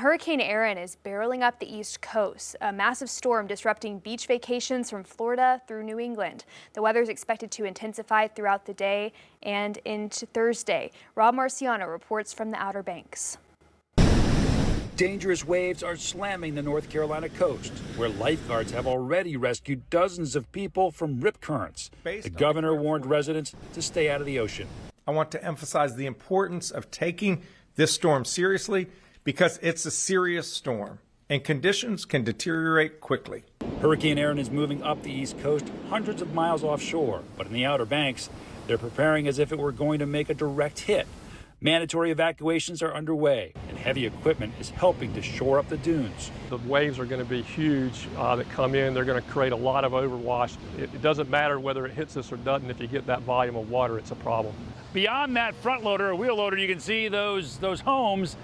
Hurricane Erin is barreling up the East Coast, a massive storm disrupting beach vacations from Florida through New England. The weather is expected to intensify throughout the day and into Thursday. Rob Marciano reports from the Outer Banks. Dangerous waves are slamming the North Carolina coast, where lifeguards have already rescued dozens of people from rip currents. The governor warned residents to stay out of the ocean. I want to emphasize the importance of taking this storm seriously because it's a serious storm and conditions can deteriorate quickly. Hurricane Erin is moving up the East Coast hundreds of miles offshore, but in the Outer Banks, they're preparing as if it were going to make a direct hit. Mandatory evacuations are underway, and heavy equipment is helping to shore up the dunes. The waves are going to be huge that come in. They're going to create a lot of overwash. It doesn't matter whether it hits us or doesn't. If you get that volume of water, it's a problem. Beyond that front loader or wheel loader, you can see those homes.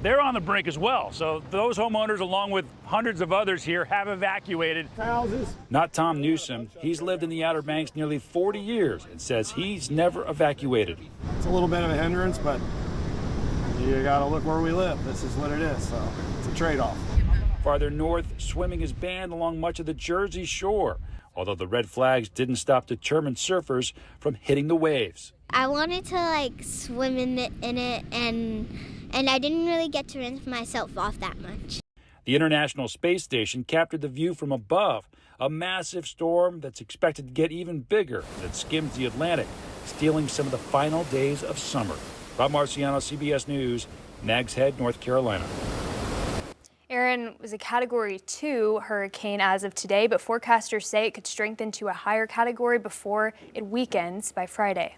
They're on the brink as well. So those homeowners, along with hundreds of others here, have evacuated. Houses. Not Tom Newsom. He's lived in the Outer Banks nearly 40 years and says he's never evacuated. It's a little bit of a hindrance, but you got to look where we live. This is what it is, so it's a trade-off. Farther north, swimming is banned along much of the Jersey shore, although the red flags didn't stop determined surfers from hitting the waves. I wanted to swim in it and I didn't really get to rinse myself off that much. The International Space Station captured the view from above, a massive storm that's expected to get even bigger that skims the Atlantic, stealing some of the final days of summer. Rob Marciano, CBS News, Nags Head, North Carolina. Erin was a Category 2 hurricane as of today, but forecasters say it could strengthen to a higher category before it weakens by Friday.